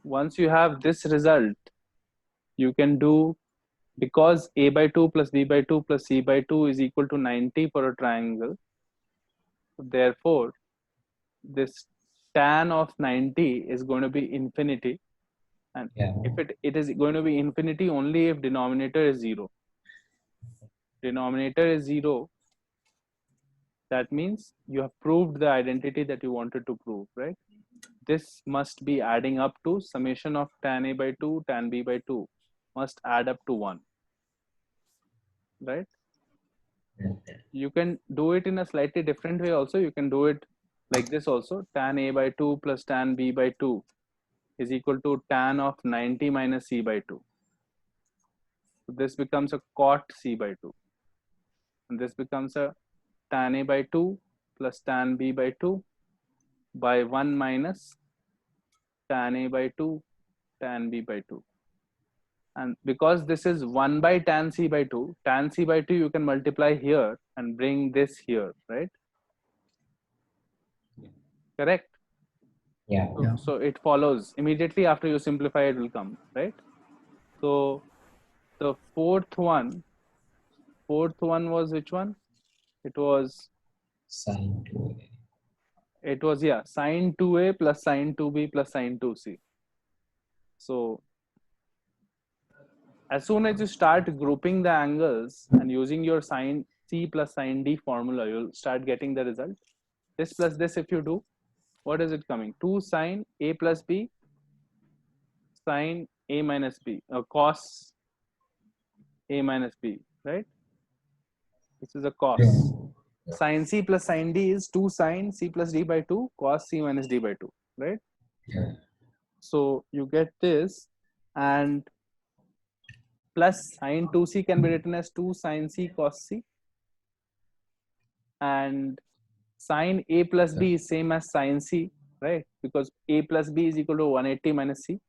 once you have this result, you can do, because a by 2 plus b by 2 plus c by 2 is equal to 90 for a triangle. Therefore, this tan of 90 is going to be infinity. And if it is going to be infinity only if denominator is 0. Denominator is 0. That means you have proved the identity that you wanted to prove, right? This must be adding up to summation of tan a by 2, tan b by 2 must add up to 1, right? You can do it in a slightly different way also. You can do it like this also. Tan a by 2 plus tan b by 2 is equal to tan of 90 minus c by 2. So this becomes a cot c by 2. And this becomes a tan a by 2 plus tan b by 2 by 1 minus tan a by 2 tan b by 2. And because this is 1 by tan c by 2, tan c by 2 you can multiply here and bring this here, right? Correct? Yeah. So it follows immediately after you simplify, it will come, right? So the fourth one was which one? It was Sine 2a. It was, yeah, sine 2a plus sine 2b plus sine 2c. So as soon as you start grouping the angles and using your sine c plus sine d formula, you'll start getting the result. This plus this, if you do, what is it coming? 2 sine a plus b sine a minus b, cos a minus b, right? This is a cos. Sine c plus sine d is 2 sine c plus d by 2 cos c minus d by 2, right? Yeah. So you get this, and plus sine 2c can be written as 2 sine c cos c, and sine a plus b is same as sine c, right? Because a plus b is equal to 180 minus c.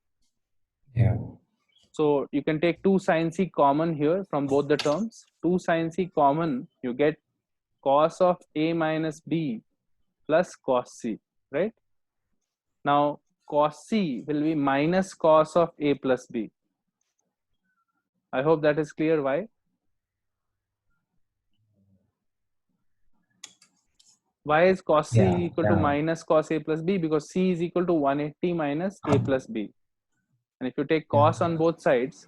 Yeah. So you can take 2 sine c common here from both the terms. 2 sine c common, you get cos of a minus b plus cos c, right? Now cos c will be minus cos of a plus b. I hope that is clear. Why? Why is cos c Yeah. equal to minus cos a plus b? Because c is equal to 180 minus a plus b. And if you take cos on both sides,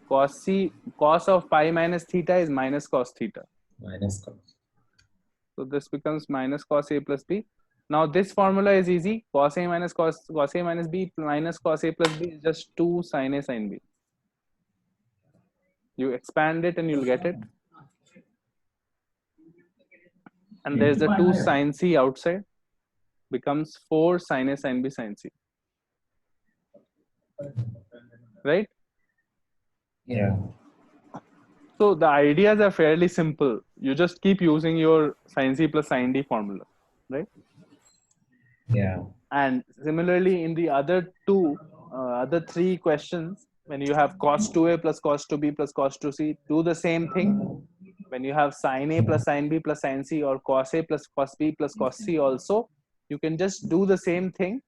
cos of pi minus theta is minus cos theta. Minus cos. So this becomes minus cos a plus b. Now this formula is easy. Cos a minus b minus cos a plus b is just 2 sin a sin b. You expand it and you'll get it. And there's a 2 sin c outside, becomes 4 sin a sin b sin c. Right? Yeah. So the ideas are fairly simple. You just keep using your sin c plus sin d formula, right? Yeah. And similarly, in the other three questions, when you have cos 2a plus cos 2b plus cos 2c, do the same thing. When you have sin a plus sin b plus sin c, or cos a plus cos b plus cos c also, you can just do the same thing.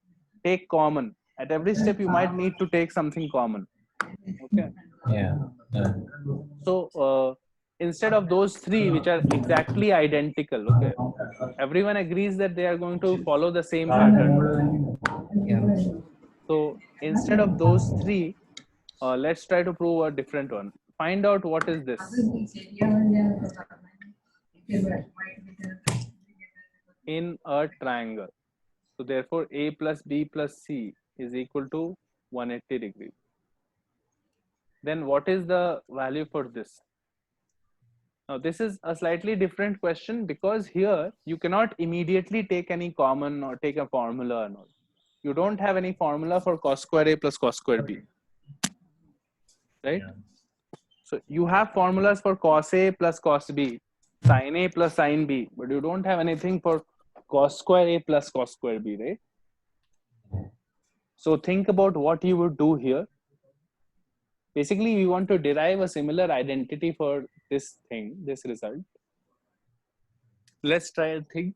Take common. At every step, you might need to take something common. Okay. Yeah. So instead of those three, which are exactly identical, okay, everyone agrees that they are going to follow the same pattern. Yeah. So instead of those three, let's try to prove a different one. Find out what is this in a triangle. So therefore, a plus b plus c is equal to 180 degrees. Then what is the value for this? Now this is a slightly different question, because here you cannot immediately take any common or take a formula and all. You don't have any formula for cos square a plus cos square b, right? Yeah. So you have formulas for cos a plus cos b, sin a plus sin b, but you don't have anything for cos square a plus cos square b, right? So think about what you would do here. Basically, we want to derive a similar identity for this thing, this result. Let's try and think.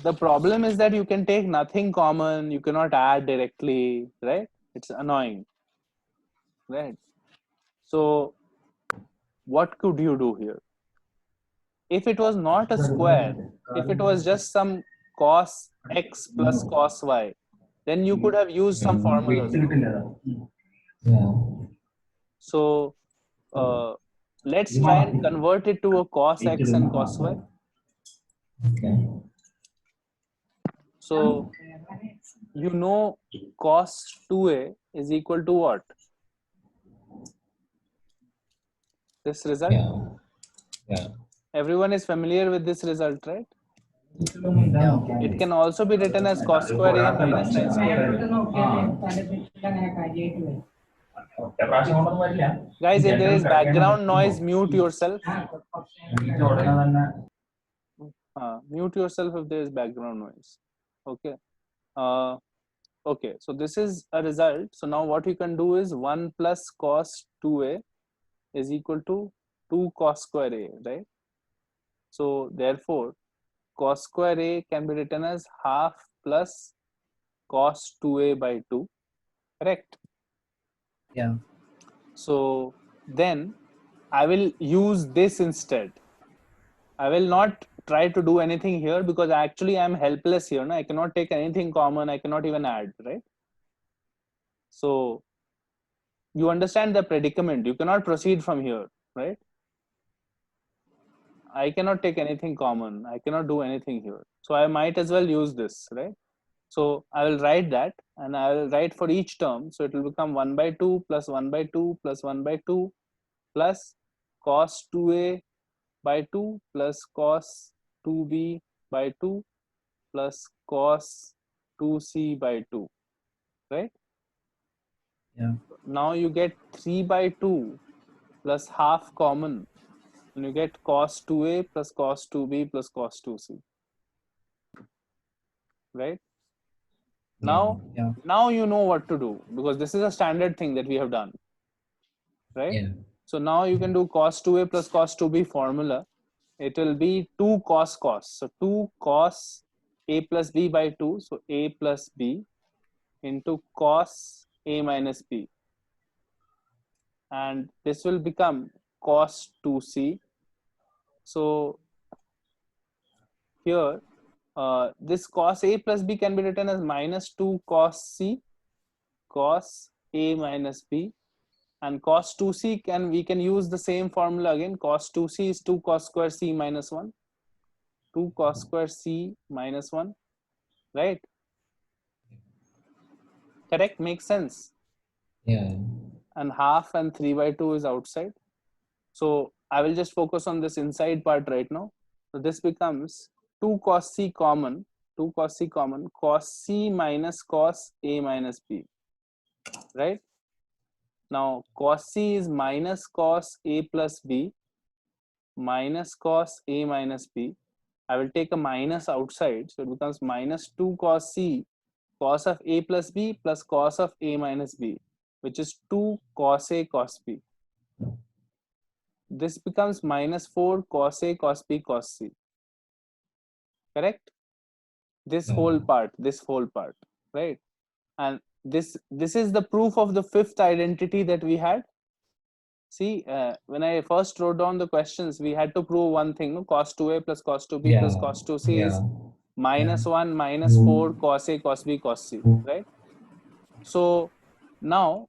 The problem is that you can take nothing common, you cannot add directly, right? It's annoying, right? So what could you do here? If it was not a square, if it was just some cos x plus cos y, then you could have used some formulas. No? Yeah. So let's try and convert it to a cos x and cos y. Okay. So you know cos 2a is equal to what? This result? Yeah. Yeah. Everyone is familiar with this result, right? Yeah. It can also be written as cos square a minus sin square b. Guys, if there is background noise, mute yourself. Mute yourself if there is background noise. Okay. Okay, so this is a result. So now what you can do is 1 plus cos 2a is equal to 2 cos square a, right? So therefore, cos square a can be written as half plus cos 2a by 2, correct? Yeah. So then I will use this instead. I will not try to do anything here because actually I'm helpless here. No? I cannot take anything common. I cannot even add, right? So you understand the predicament. You cannot proceed from here, right? I cannot take anything common. I cannot do anything here. So I might as well use this, right? So I will write that and I will write for each term. So it will become 1 by 2 plus 1 by 2 plus 1 by 2 plus cos 2a by 2 plus cos 2b by 2 plus cos 2c by 2, right? Yeah. Now you get 3 by 2 plus half common and you get cos 2a plus cos 2b plus cos 2c, right? Now, Yeah. now you know what to do because this is a standard thing that we have done, right? Yeah. So now you can do cos 2a plus cos 2b formula. It will be 2 cos cos. So 2 cos a plus b by 2. So a plus b into cos a minus b. And this will become cos 2c. So here, this cos a plus b can be written as minus 2 cos c cos a minus b, and cos 2c we can use the same formula again. Cos 2c is 2 cos square c minus 1, 2 cos square c minus 1, right? Correct? Makes sense. Yeah. And half and 3 by 2 is outside. So I will just focus on this inside part right now. So this becomes 2 cos c common, 2 cos c common, cos c minus cos a minus b, right? Now cos c is minus cos a plus b minus cos a minus b. I will take a minus outside, so it becomes minus 2 cos c cos of a plus b plus cos of a minus b, which is 2 cos a cos b. This becomes minus 4 cos a cos b cos c, correct? This whole part, right? And this is the proof of the fifth identity that we had. See, when I first wrote down the questions, we had to prove one thing, no? Cos 2a plus cos 2b plus cos 2c is minus 1 minus 4 cos a cos b cos c, right? So now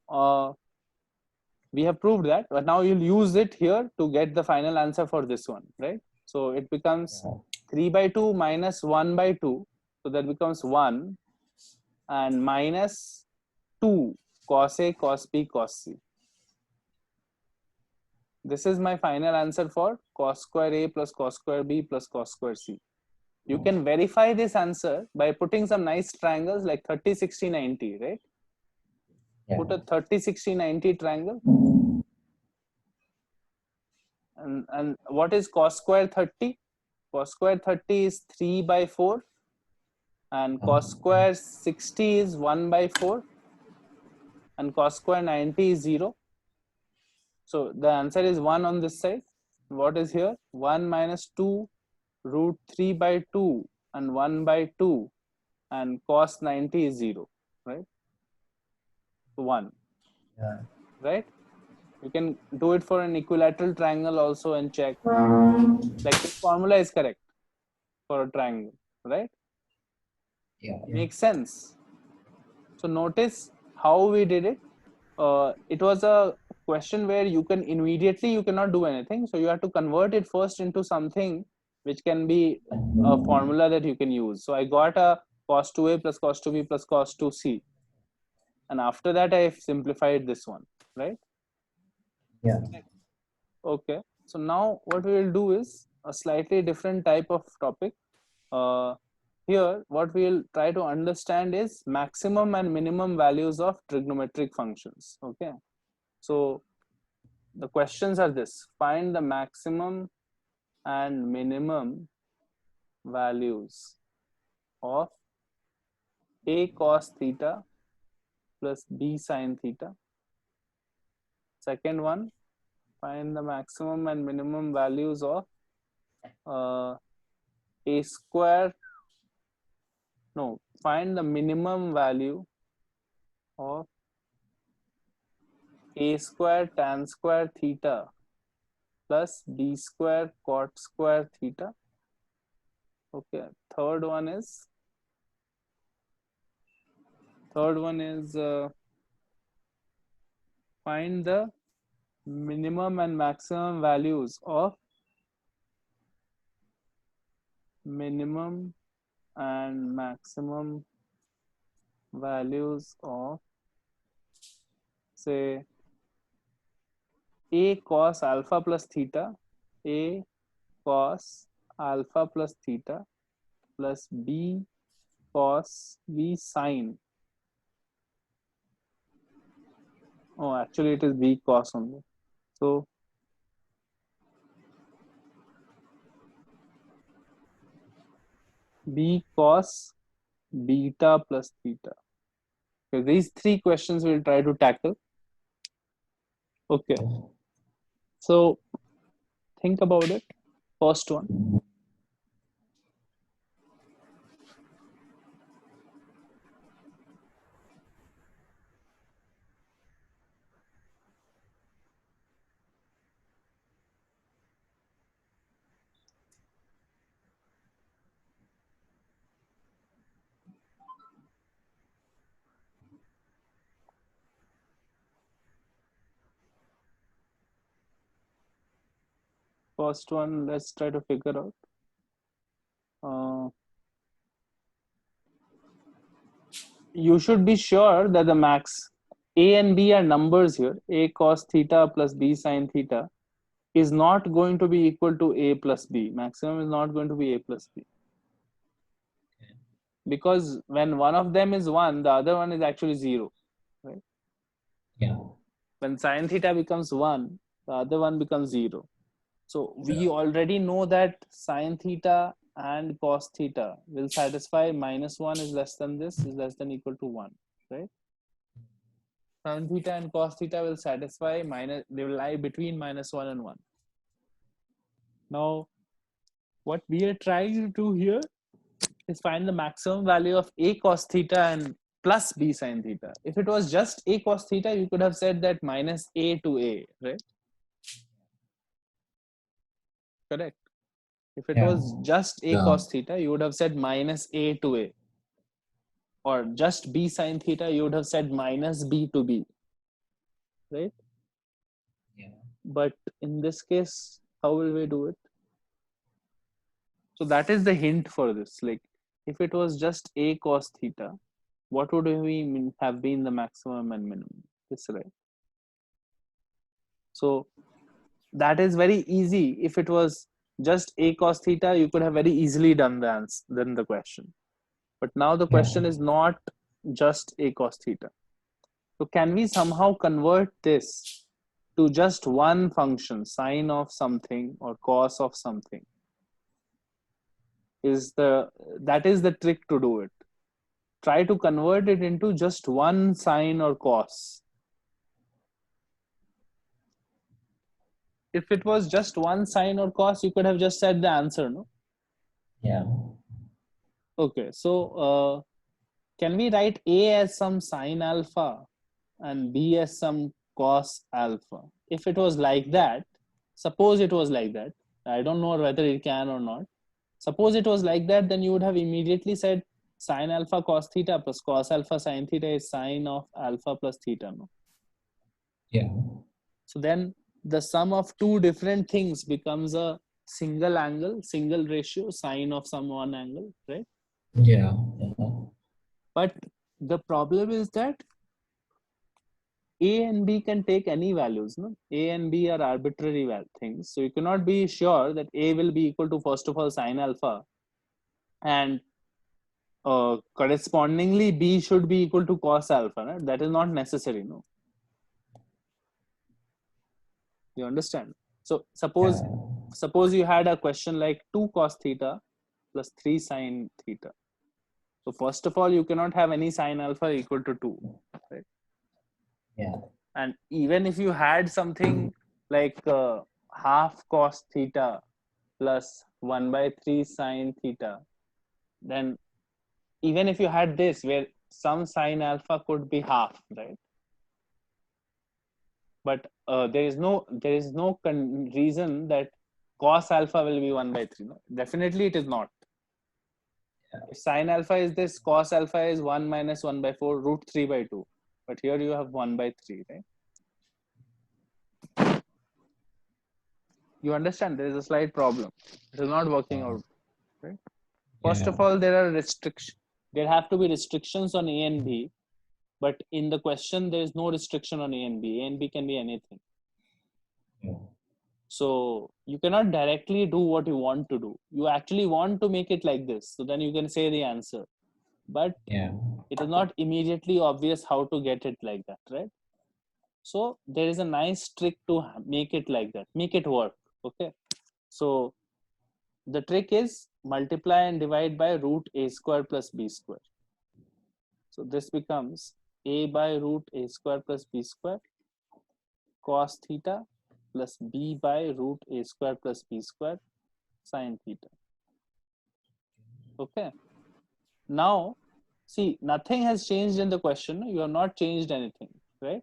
we have proved that, but now you'll use it here to get the final answer for this one, right? So it becomes 3 by 2 minus 1 by 2, so that becomes 1, and minus 2 cos a cos b cos c. This is my final answer for cos square a plus cos square b plus cos square c. You can verify this answer by putting some nice triangles like 30, 60, 90, right? Yeah. Put a 30, 60, 90 triangle. And what is cos square 30? Cos square 30 is 3 by 4. And cos square 60 is 1 by 4. And cos square 90 is 0. So the answer is 1 on this side. What is here? 1 minus 2 root 3 by 2 and 1 by 2 and cos 90 is 0, right? 1, Yeah. right? You can do it for an equilateral triangle also and check. Like this formula is correct for a triangle, right? Yeah. Makes sense. So notice how we did it. It was a question where you cannot do anything. So you have to convert it first into something which can be a formula that you can use. So I got a cos 2a plus cos 2b plus cos 2c. And after that, I've simplified this one, right? Yeah. Okay. So now what we will do is a slightly different type of topic. Here, what we'll try to understand is maximum and minimum values of trigonometric functions. Okay. So the questions are this: find the maximum and minimum values of a cos theta plus b sin theta. Second one, find the maximum and minimum values of a square, no, find the minimum value of a square tan square theta plus b square cot square theta. Okay, third one is find the minimum and maximum values of minimum and maximum values of, say, a cos alpha plus theta, a cos alpha plus theta plus b cos b sine. Oh, actually it is b cos only. So b cos beta plus theta. Okay, these three questions we'll try to tackle. Okay, so think about it. First one. First one, let's try to figure out. You should be sure that the max a and b are numbers here. A cos theta plus b sin theta is not going to be equal to a plus b. Maximum is not going to be a plus b. Because when one of them is 1, the other one is actually 0. Right? Yeah. When sin theta becomes 1, the other one becomes 0. So we already know that sin theta and cos theta will satisfy -1 is less than this is less than equal to 1, right? Sin theta and cos theta will satisfy they will lie between -1 and 1. Now, what we are trying to do here is find the maximum value of a cos theta and plus b sin theta. If it was just a cos theta, you could have said that minus a to a, right? Correct. If it Yeah. was just a Yeah. cos theta, you would have said minus a to a. Or just b sin theta, you would have said minus b to b, right? Yeah. But in this case, how will we do it? So that is the hint for this. Like, if it was just a cos theta, what would we have been the maximum and minimum? This, right? So that is very easy. If it was just a cos theta, you could have very easily done the question. But now the question is not just a cos theta. So can we somehow convert this to just one function, sine of something or cos of something? That is the trick to do it. Try to convert it into just one sine or cos. If it was just one sine or cos, you could have just said the answer, no? Yeah. Okay, so can we write A as some sine alpha and B as some cos alpha? If it was like that, suppose it was like that, I don't know whether it can or not. Suppose it was like that, then you would have immediately said sine alpha cos theta plus cos alpha sine theta is sine of alpha plus theta. No? Yeah. So then the sum of two different things becomes a single angle, single ratio, sine of some one angle, right? Yeah. Yeah. But the problem is that A and B can take any values. No? A and B are arbitrary things. So you cannot be sure that A will be equal to, first of all, sine alpha, and correspondingly B should be equal to cos alpha. Right? That is not necessary. No, you understand? So suppose you had a question like 2 cos theta plus 3 sine theta. So first of all, you cannot have any sine alpha equal to 2, right? Yeah. And even if you had something like half cos theta plus 1 by 3 sine theta, then even if you had this where some sine alpha could be half, right? But there is no reason that cos alpha will be 1 by 3. No? Definitely it is not. Yeah. If sine alpha is this, cos alpha is 1 minus 1 by 4 root 3 by 2. But here you have 1 by 3, right? You understand there is a slight problem. It is not working out, right? First of all, there are restrictions. There have to be restrictions on A and B, but in the question there is no restriction on A and B. A and B can be anything. Yeah. So you cannot directly do what you want to do. You actually want to make it like this, so then you can say the answer. But Yeah. it is not immediately obvious how to get it like that, right? So there is a nice trick to make it like that, make it work. Okay, so the trick is multiply and divide by root a square plus b square. So this becomes a by root a square plus b square cos theta plus b by root a square plus b square sine theta. Okay, now see, nothing has changed in the question. You have not changed anything, right?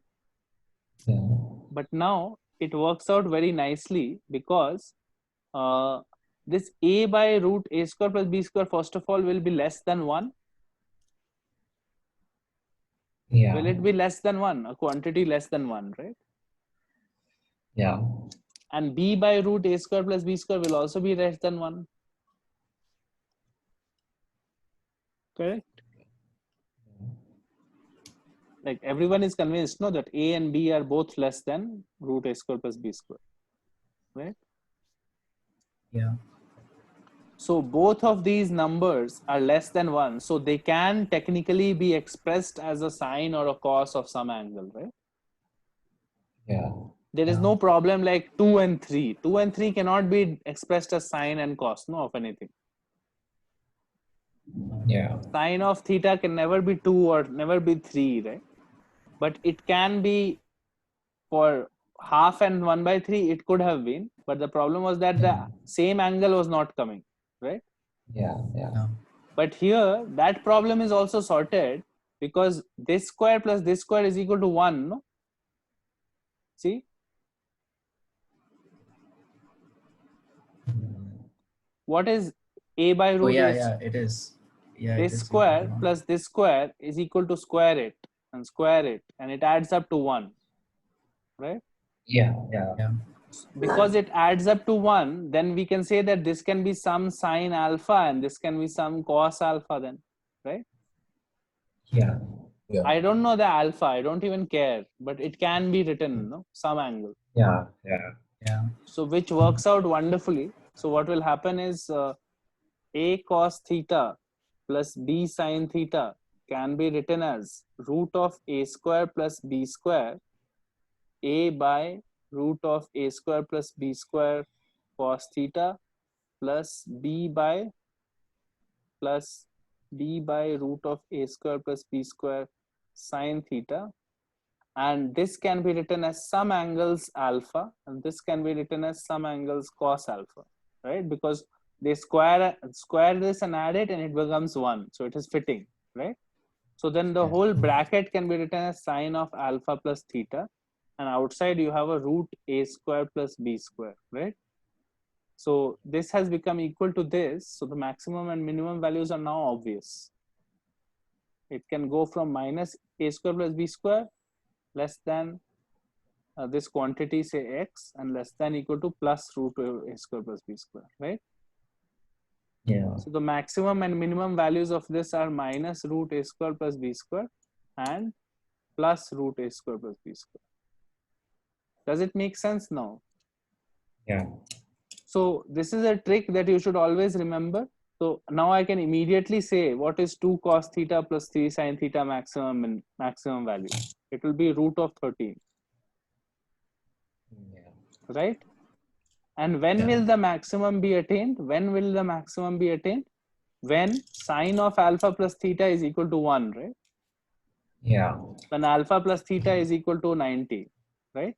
Yeah. But now it works out very nicely because this a by root a square plus b square, first of all, will be less than 1. Yeah. Will it be less than 1? A quantity less than 1, right? Yeah. And b by root a square plus b square will also be less than 1. Correct? Like everyone is convinced, no, that a and b are both less than root a square plus b square, right? Yeah. So both of these numbers are less than 1. So they can technically be expressed as a sine or a cos of some angle, right? Yeah. There is no problem like 2 and 3. 2 and 3 cannot be expressed as sine and cos, no, of anything. Yeah. Sine of theta can never be 2 or never be 3, right? But it can be for half and 1 by 3, it could have been. But the problem was that the same angle was not coming, right? Yeah. Yeah. But here, that problem is also sorted because this square plus this square is equal to 1, no? See? What is a by root? Oh yeah, is yeah, it is. Yeah, this it is square plus this square is equal to square it and square it, and it adds up to 1, right? Yeah. Yeah. Yeah. Because it adds up to 1, then we can say that this can be some sine alpha and this can be some cos alpha then, right? Yeah. I don't know the alpha, I don't even care, but it can be written, no, some angle. Yeah. Yeah. Yeah. So which works out wonderfully. So what will happen is a cos theta plus b sine theta can be written as root of a square plus b square, a by root of a square plus b square cos theta plus b by root of a square plus b square sine theta. And this can be written as some angles alpha, and this can be written as some angles cos alpha, right? Because they square this and add it, and it becomes 1. So it is fitting, right? So then the whole bracket can be written as sine of alpha plus theta, and outside you have a root a square plus b square, right? So this has become equal to this. So the maximum and minimum values are now obvious. It can go from minus a square plus b square less than this quantity, say x, and less than equal to plus root a square plus b square, right? Yeah. So the maximum and minimum values of this are minus root a square plus b square and plus root a square plus b square. Does it make sense now? Yeah. So this is a trick that you should always remember. So now I can immediately say what is 2 cos theta plus 3 sin theta maximum and maximum value. It will be root of 13, Yeah. right? And when Yeah. will the maximum be attained? When will the maximum be attained? When sine of alpha plus theta is equal to 1, right? Yeah. When alpha plus theta is equal to 90, right?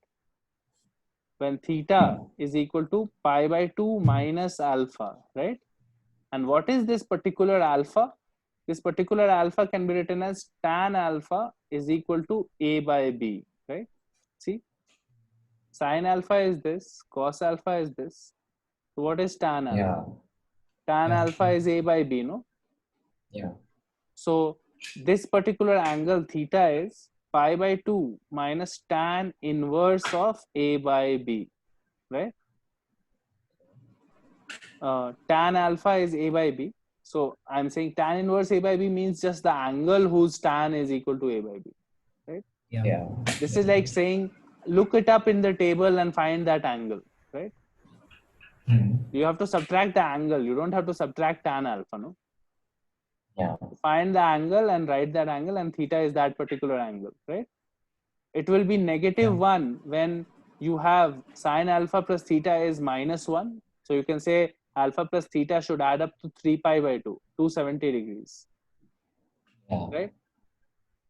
When theta is equal to pi by 2 minus alpha, right? And what is this particular alpha? This particular alpha can be written as tan alpha is equal to a by b, right? See, sin alpha is this, cos alpha is this. So what is tan alpha? Yeah. Tan Yeah. alpha is a by b, no? Yeah. So this particular angle theta is pi by 2 minus tan inverse of a by b, right? Tan alpha is a by b. So I'm saying tan inverse a by b means just the angle whose tan is equal to a by b, right? Yeah. Yeah. This is like saying, look it up in the table and find that angle, right? You have to subtract the angle. You don't have to subtract tan alpha, no? Yeah. Find the angle and write that angle, and theta is that particular angle, right? It will be negative 1 when you have sine alpha plus theta is minus 1. So you can say alpha plus theta should add up to 3 pi by 2, 270 degrees, Yeah. right?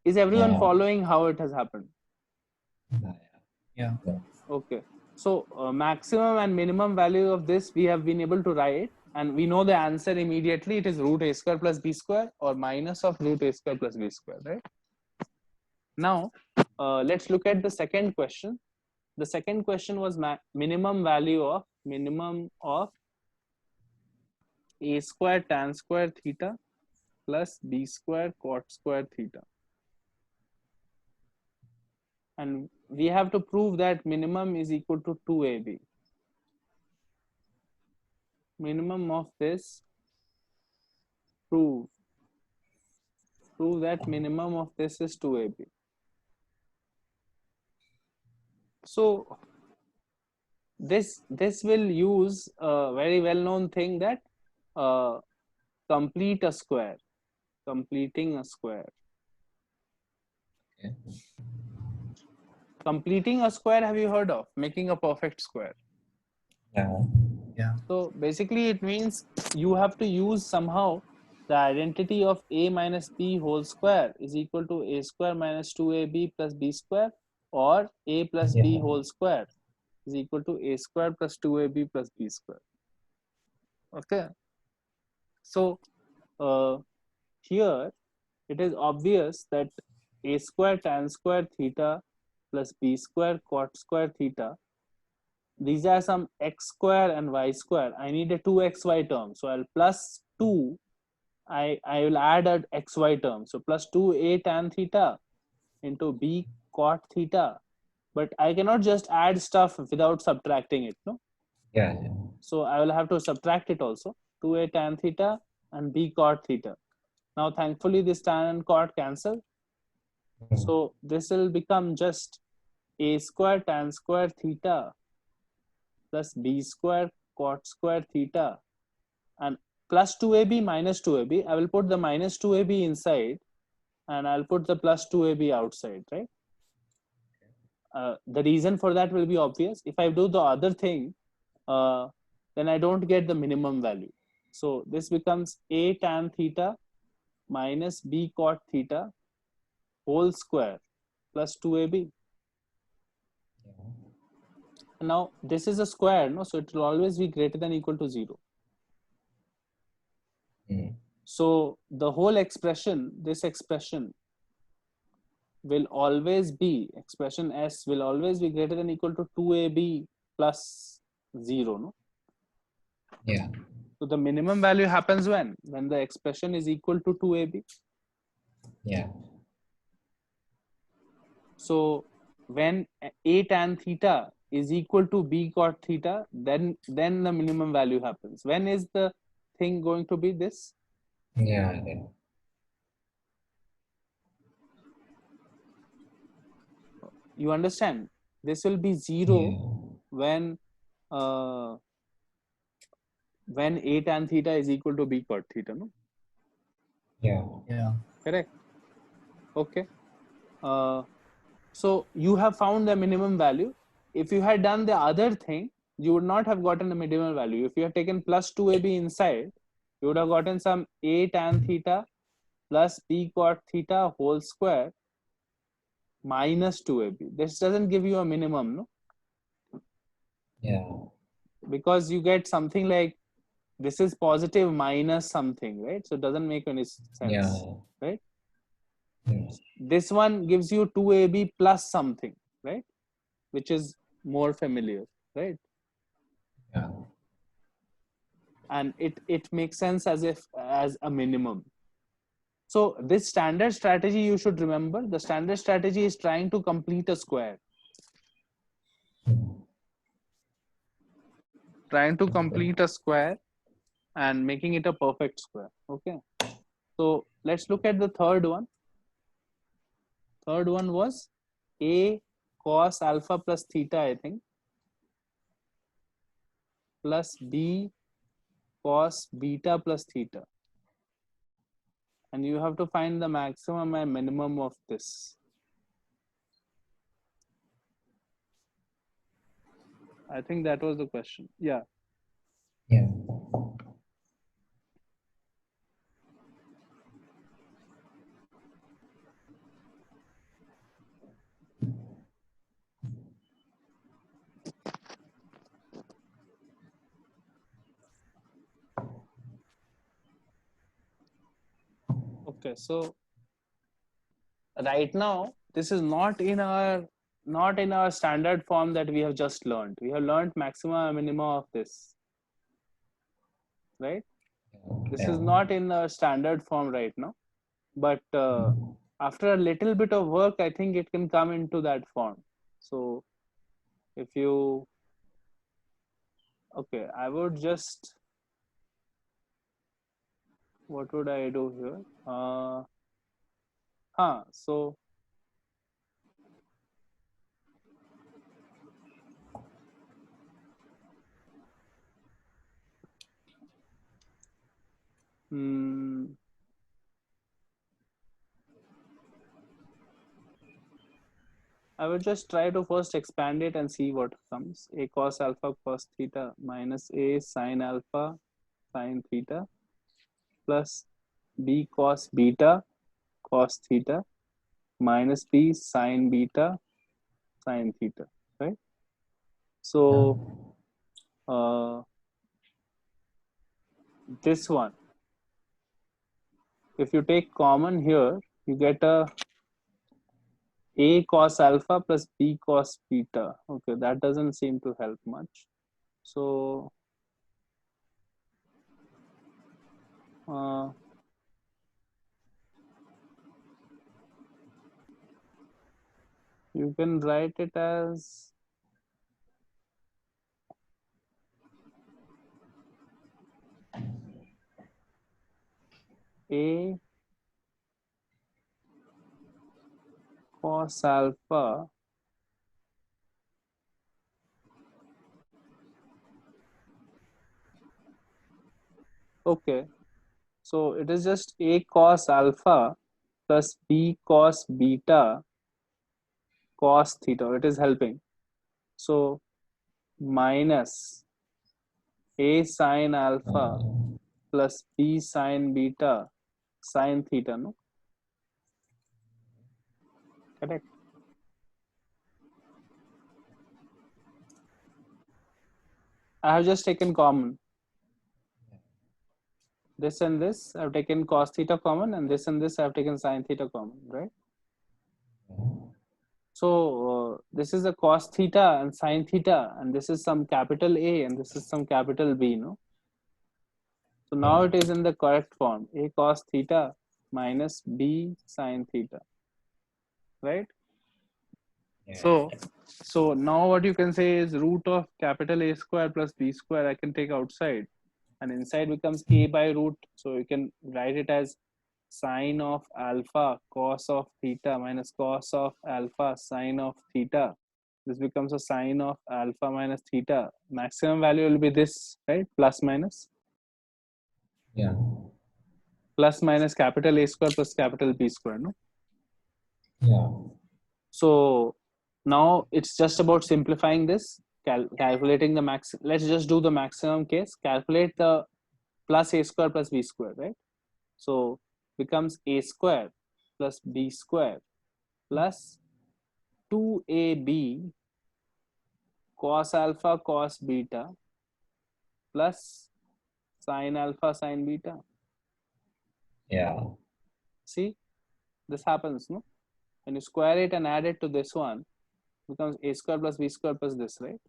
Is everyone Yeah. following how it has happened? Yeah. Okay. So maximum and minimum value of this we have been able to write, and we know the answer immediately. It is root a square plus b square or minus of root a square plus b square, right? Now let's look at the second question. The second question was minimum value of a square tan square theta plus b square cot square theta. And we have to prove that minimum is equal to 2ab. Minimum of this, prove that minimum of this is 2ab. So this will use a very well known thing, that complete a square, completing a square. Okay. Completing a square, have you heard of? Making a perfect square. Yeah. Yeah. So basically it means you have to use somehow the identity of a minus b whole square is equal to a square minus 2ab plus b square, or a plus b Yeah. whole square is equal to a square plus 2ab plus b square. Okay. So here it is obvious that a square tan square theta plus b square cot square theta, these are some x square and y square. I need a 2xy term, so I'll plus 2. I will add an xy term, so plus 2a tan theta into b cot theta. But I cannot just add stuff without subtracting it, no? Yeah. So I will have to subtract it also. 2a tan theta and b cot theta. Now thankfully this tan and cot cancel. So this will become just a square tan square theta plus b square cot square theta, and plus 2ab minus 2ab. I will put the minus 2ab inside and I'll put the plus 2ab outside, right? The reason for that will be obvious. If I do the other thing, then I don't get the minimum value. So this becomes a tan theta minus b cot theta whole square plus 2ab. Now this is a square, no? So it will always be greater than equal to 0. Mm. So the whole expression, this expression will always be, expression S will always be greater than equal to 2ab plus 0, no? Yeah. So the minimum value happens when the expression is equal to 2ab. Yeah. So when a tan theta is equal to b cot theta, then the minimum value happens. When is the thing going to be this? Yeah. Yeah. You understand? This will be 0 Yeah. when a tan theta is equal to b cot theta, no? Yeah. Yeah. Correct. Okay. So you have found the minimum value. If you had done the other thing, you would not have gotten the minimum value. If you had taken plus 2ab inside, you would have gotten some a tan theta plus b cot theta whole square minus 2ab. This doesn't give you a minimum, no? Yeah. Because you get something like this is positive minus something, right? So it doesn't make any sense, Yeah. right? Mm. This one gives you 2ab plus something, right? Which is more familiar, right? Yeah. And it makes sense as a minimum. So this standard strategy, you should remember, the standard strategy is trying to complete a square, Mm. trying to Okay. complete a square and making it a perfect square. Okay, so let's look at the third one. Third one was a cos alpha plus theta, I think, plus b cos beta plus theta, and you have to find the maximum and minimum of this. I think that was the question. Yeah. Yeah. Okay, so right now this is not in our standard form that we have just learned. We have learned maxima and minima of this, right? This Yeah. is not in our standard form right now, but after a little bit of work, I think it can come into that form. So if you, okay, I would just, what would I do here? So hmm, I will just try to first expand it and see what comes. A cos alpha cos theta minus a sin alpha sin theta plus b cos beta cos theta minus b sin beta sin theta, right? So this one, if you take common here, you get a cos alpha plus b cos beta. Okay, that doesn't seem to help much. So you can write it as a cos alpha okay, so it is just a cos alpha plus b cos beta cos theta. It is helping. So minus a sin alpha plus b sin beta sin theta, no? Correct. I have just taken common. this and this I've taken cos theta common, and this I've taken sin theta common, right? So this is a cos theta and sin theta, and this is some capital A and this is some capital B, no? So now it is in the correct form, A cos theta minus B sin theta, right? Yeah. So now what you can say is root of capital A square plus B square I can take outside, and inside becomes A by root. So you can write it as sine of alpha cos of theta minus cos of alpha sine of theta. This becomes a sine of alpha minus theta. Maximum value will be this, right? Plus minus. Yeah. Plus minus capital A square plus capital B square, no? Yeah. So now it's just about simplifying this, calculating the max. Let's just do the maximum case. Calculate the plus A square plus B square, right? So becomes A square plus B square plus 2AB cos alpha cos beta plus sin alpha sin beta. Yeah. See, this happens, no? When you square it and add it to this one, becomes A square plus B square plus this, right?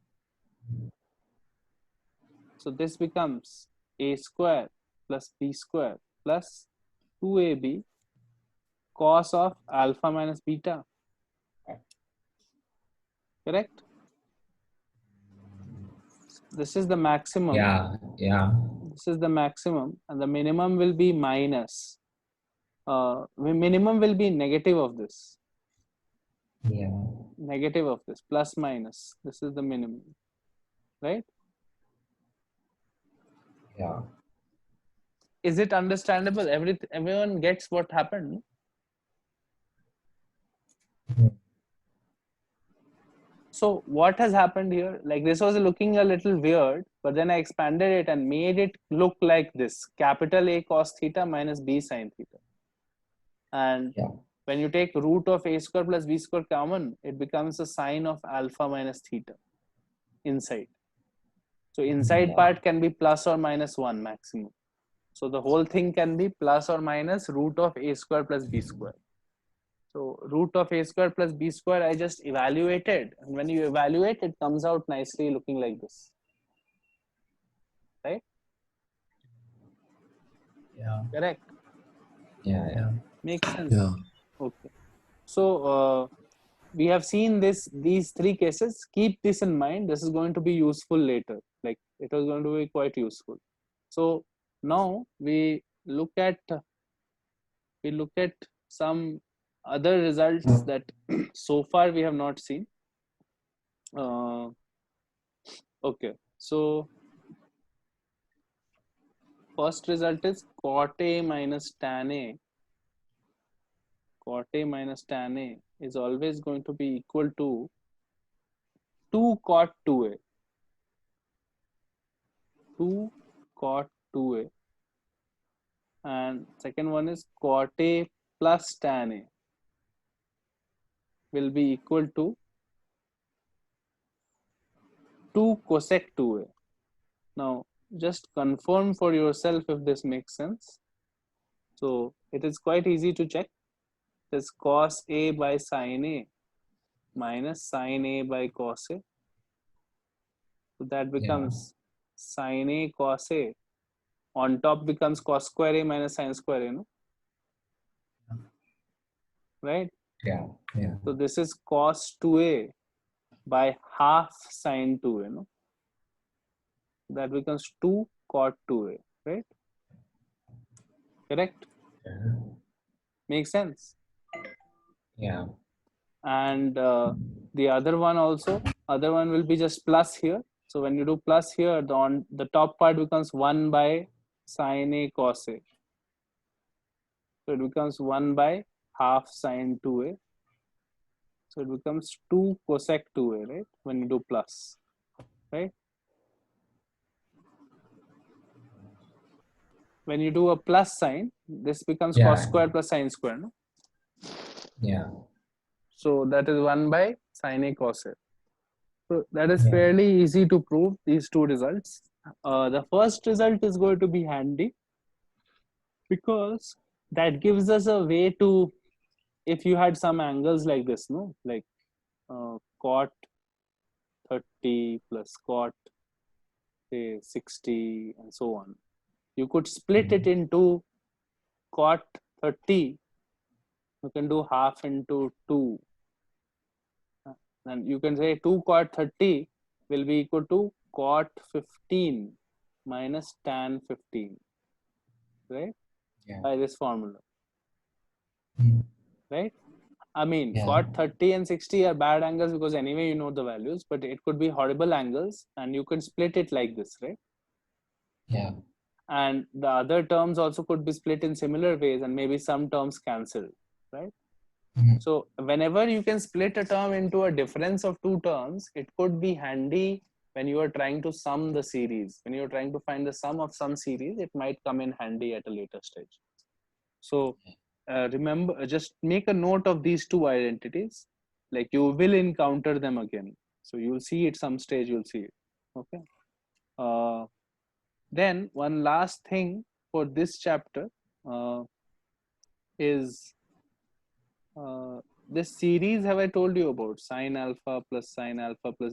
So this becomes A square plus B square plus 2AB cos of alpha minus beta. Correct? This is the maximum. Yeah. Yeah. This is the maximum, and the minimum will be minus. Minimum will be negative of this. Yeah. Negative of this, plus minus. This is the minimum, right? Yeah. Is it understandable? Everyone gets what happened? So what has happened here? Like, this was looking a little weird, but then I expanded it and made it look like this: capital A cos theta minus B sin theta. And Yeah. when you take root of A square plus B square common, it becomes a sine of alpha minus theta inside. So inside Yeah. part can be plus or minus 1 maximum. So the whole thing can be plus or minus root of A square plus B square. So root of A square plus B square I just evaluated, and when you evaluate, it comes out nicely looking like this, right? Yeah. Correct? Yeah. Yeah. Makes sense. Yeah. Okay. So we have seen these three cases. Keep this in mind. This is going to be useful later. Like, it was going to be quite useful. So now we look at some other results that so far we have not seen. Okay, so first result is cot A minus tan A. Cot A minus tan A is always going to be equal to 2 cot 2A. 2 cot 2A. And second one is cot A plus tan A will be equal to 2 cosec 2A. Now, just confirm for yourself if this makes sense. So it is quite easy to check. It is cos A by sin A minus sin A by cos A. So that becomes sin A cos A. On top becomes cos square A minus sin square A, no? Right? Yeah. Yeah. So this is cos 2A by half sin 2A, no? That becomes 2 cot 2A, right? Correct? Yeah. Makes sense. Yeah. And the other one will be just plus here. So when you do plus here, the top part becomes 1 by sin A cos A. So it becomes 1 by half sin 2A. So it becomes 2 cosec 2A, right? When you do plus, right? When you do a plus sign, this becomes cos square plus sin square, no? Yeah. So that is 1 by sin A cos A. So that is fairly easy to prove, these two results. The first result is going to be handy. because that gives us a way to, if you had some angles like this, no, like cot 30 plus cot say 60 and so on, you could split it into cot 30, you can do half into 2, and you can say 2 cot 30 will be equal to cot 15 minus tan 15, right? Yeah. By this formula, Mm. right? I mean, Yeah. cot 30 and 60 are bad angles because anyway you know the values, but it could be horrible angles, and you can split it like this, right? Yeah. And the other terms also could be split in similar ways, and maybe some terms cancel, right? Mm. So whenever you can split a term into a difference of two terms, it could be handy when you are trying to sum the series. When you're trying to find the sum of some series, it might come in handy at a later stage. So remember, just make a note of these two identities. Like you will encounter them again. So you'll see it some stage, you'll see it. Okay. Then one last thing for this chapter is this series. Have I told you about sine alpha plus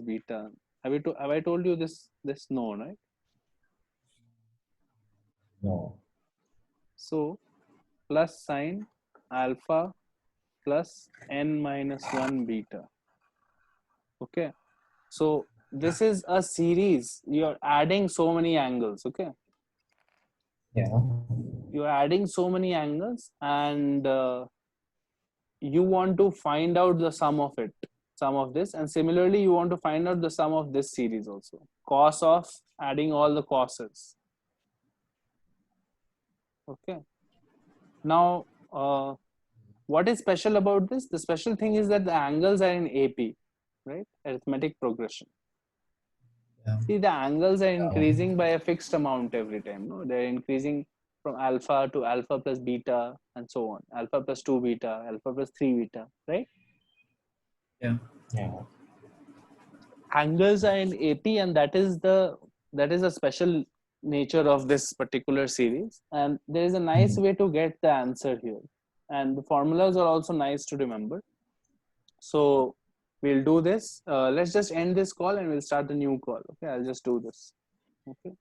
beta? Have I told you this? No, right? No. So plus sine alpha plus n minus 1 beta. Okay. So this is a series. You're adding so many angles. Okay. Yeah. You're adding so many angles, and you want to find out the sum of it, sum of this, and similarly you want to find out the sum of this series also, cos of adding all the causes. Okay. Now what is special about this? The special thing is that the angles are in AP, right? Arithmetic progression. Yeah. See, the angles are increasing by a fixed amount every time. No, they're increasing from alpha to alpha plus beta and so on, alpha plus 2 beta, alpha plus 3 beta, right? Yeah. Yeah. Angles are in AP, and that is a special nature of this particular series. And there is a nice way to get the answer here, and the formulas are also nice to remember. So we'll do this. Let's just end this call and we'll start a new call. Okay, I'll just do this. Okay.